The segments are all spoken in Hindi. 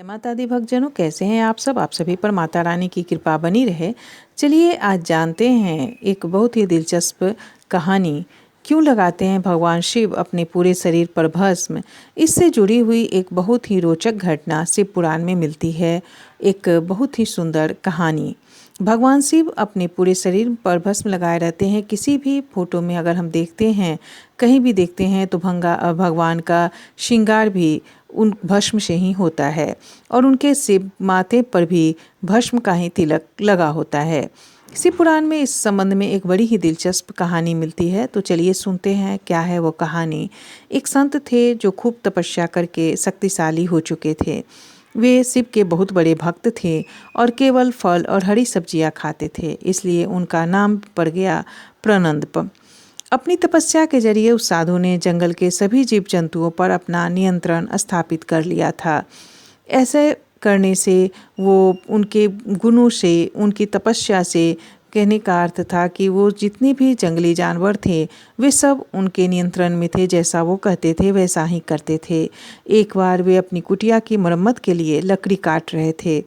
माता दी भक्तजनों, कैसे हैं आप सब। आप सभी पर माता रानी की कृपा बनी रहे। चलिए आज जानते हैं एक बहुत ही दिलचस्प कहानी। क्यों लगाते हैं भगवान शिव अपने पूरे शरीर पर भस्म। इससे जुड़ी हुई एक बहुत ही रोचक घटना शिव पुराण में मिलती है। एक बहुत ही सुंदर कहानी। भगवान शिव अपने पूरे शरीर पर भस्म लगाए रहते हैं। किसी भी फोटो में अगर हम देखते हैं, कहीं भी देखते हैं, तो भगवान का श्रृंगार भी उन भस्म से ही होता है और उनके सिर माथे पर भी भस्म का ही तिलक लगा होता है। शिव पुराण में इस संबंध में एक बड़ी ही दिलचस्प कहानी मिलती है। तो चलिए सुनते हैं क्या है वो कहानी। एक संत थे जो खूब तपस्या करके शक्तिशाली हो चुके थे। वे शिव के बहुत बड़े भक्त थे और केवल फल और हरी सब्जियां खाते थे, इसलिए उनका नाम पड़ गया प्रनंद। अपनी तपस्या के जरिए उस साधु ने जंगल के सभी जीव जंतुओं पर अपना नियंत्रण स्थापित कर लिया था। ऐसे करने से वो उनके गुणों से, उनकी तपस्या से, कहने का अर्थ था कि वो जितने भी जंगली जानवर थे वे सब उनके नियंत्रण में थे। जैसा वो कहते थे वैसा ही करते थे। एक बार वे अपनी कुटिया की मरम्मत के लिए लकड़ी काट रहे थे,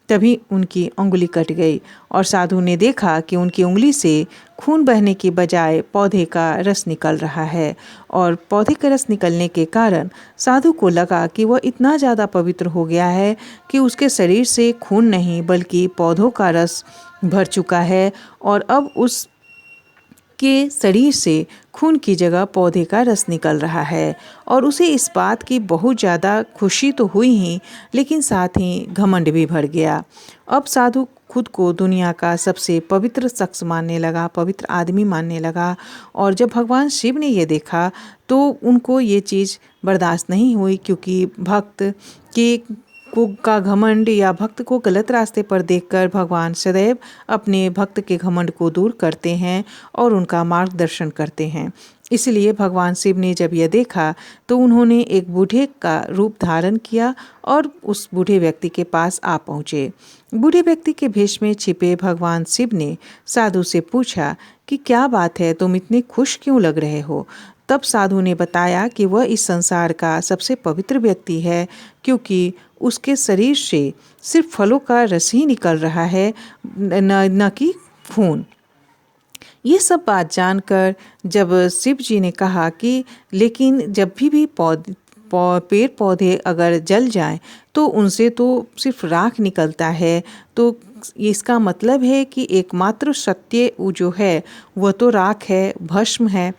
तभी उनकी उंगली कट गई और साधु ने देखा कि उनकी उंगली से खून बहने की बजाय पौधे का रस निकल रहा है। और पौधे का रस निकलने के कारण साधु को लगा कि वह इतना ज़्यादा पवित्र हो गया है कि उसके शरीर से खून नहीं बल्कि पौधों का रस भर चुका है और अब उस के शरीर से खून की जगह पौधे का रस निकल रहा है। और उसे इस बात की बहुत ज़्यादा खुशी तो हुई ही, लेकिन साथ ही घमंड भी भर गया। अब साधु खुद को दुनिया का सबसे पवित्र शख्स मानने लगा, पवित्र आदमी मानने लगा। और जब भगवान शिव ने ये देखा तो उनको ये चीज़ बर्दाश्त नहीं हुई, क्योंकि भक्त का घमंड या भक्त को गलत रास्ते पर देखकर भगवान सदैव अपने भक्त के घमंड को दूर करते हैं और उनका मार्गदर्शन करते हैं। इसलिए भगवान शिव ने जब यह देखा तो उन्होंने एक बूढ़े का रूप धारण किया और उस बूढ़े व्यक्ति के पास आ पहुँचे। बूढ़े व्यक्ति के भेष में छिपे भगवान शिव ने साधु से पूछा कि क्या बात है, तुम इतने खुश क्यों लग रहे हो। तब साधु ने बताया कि वह इस संसार का सबसे पवित्र व्यक्ति है, क्योंकि उसके शरीर से सिर्फ फलों का रस ही निकल रहा है, न कि खून। ये सब बात जानकर जब शिव जी ने कहा कि लेकिन जब भी पेड़ पौधे अगर जल जाएं तो उनसे तो सिर्फ राख निकलता है, तो इसका मतलब है कि एकमात्र सत्य जो है वह तो राख है, भस्म है।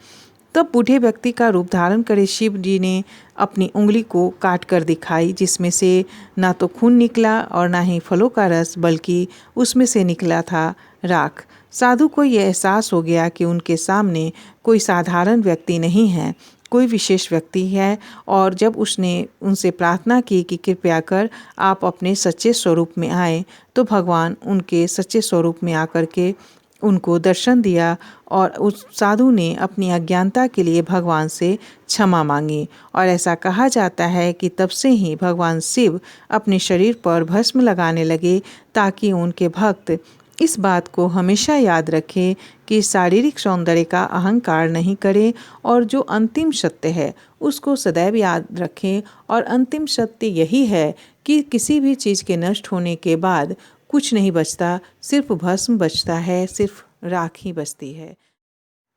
तब बूढ़े व्यक्ति का रूप धारण करे शिव जी ने अपनी उंगली को काट कर दिखाई, जिसमें से ना तो खून निकला और ना ही फलों का रस, बल्कि उसमें से निकला था राख। साधु को यह एहसास हो गया कि उनके सामने कोई साधारण व्यक्ति नहीं है, कोई विशेष व्यक्ति है। और जब उसने उनसे प्रार्थना की कि कृपया कर आप अपने सच्चे स्वरूप में आए, तो भगवान उनके सच्चे स्वरूप में आकर के उनको दर्शन दिया और उस साधु ने अपनी अज्ञानता के लिए भगवान से क्षमा मांगी। और ऐसा कहा जाता है कि तब से ही भगवान शिव अपने शरीर पर भस्म लगाने लगे, ताकि उनके भक्त इस बात को हमेशा याद रखें कि शारीरिक सौंदर्य का अहंकार नहीं करें और जो अंतिम सत्य है उसको सदैव याद रखें। और अंतिम सत्य यही है कि किसी भी चीज़ के नष्ट होने के बाद कुछ नहीं बचता, सिर्फ भस्म बचता है, सिर्फ राख ही बचती है।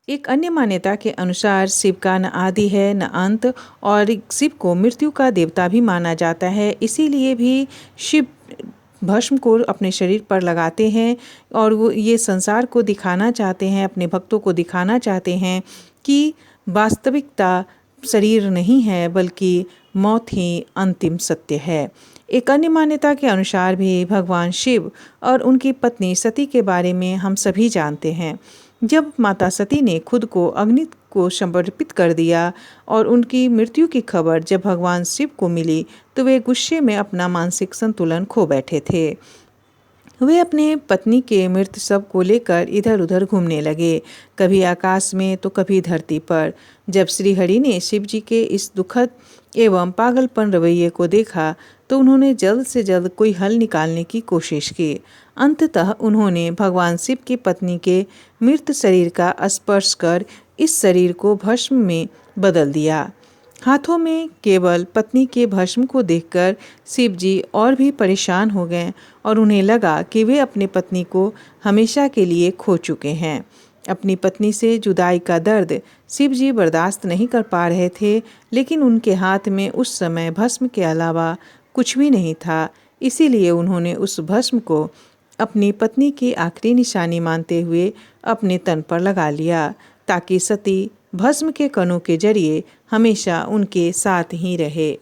एक अन्य मान्यता के अनुसार शिव का न आदि है न अंत, और शिव को मृत्यु का देवता भी माना जाता है। इसीलिए भी शिव भस्म को अपने शरीर पर लगाते हैं और वो ये संसार को दिखाना चाहते हैं, अपने भक्तों को दिखाना चाहते हैं कि वास्तविकता शरीर नहीं है बल्कि मौत ही अंतिम सत्य है। एक अन्य मान्यता के अनुसार भी भगवान शिव और उनकी पत्नी सती के बारे में हम सभी जानते हैं। जब माता सती ने खुद को अग्नि को समर्पित कर दिया और उनकी मृत्यु की खबर जब भगवान शिव को मिली, तो वे गुस्से में अपना मानसिक संतुलन खो बैठे थे। वे अपने पत्नी के मृत शव को लेकर इधर उधर घूमने लगे, कभी आकाश में तो कभी धरती पर। जब श्रीहरि ने शिव जी के इस दुखद एवं पागलपन रवैये को देखा तो उन्होंने जल्द से जल्द कोई हल निकालने की कोशिश की। अंततः उन्होंने भगवान शिव की पत्नी के मृत शरीर का स्पर्श कर इस शरीर को भस्म में बदल दिया। हाथों में केवल पत्नी के भस्म को देखकर शिव जी और भी परेशान हो गए और उन्हें लगा कि वे अपनी पत्नी को हमेशा के लिए खो चुके हैं। अपनी पत्नी से जुदाई का दर्द शिव जी बर्दाश्त नहीं कर पा रहे थे, लेकिन उनके हाथ में उस समय भस्म के अलावा कुछ भी नहीं था। इसीलिए उन्होंने उस भस्म को अपनी पत्नी की आखिरी निशानी मानते हुए अपने तन पर लगा लिया, ताकि सती भस्म के कणों के जरिए हमेशा उनके साथ ही रहे।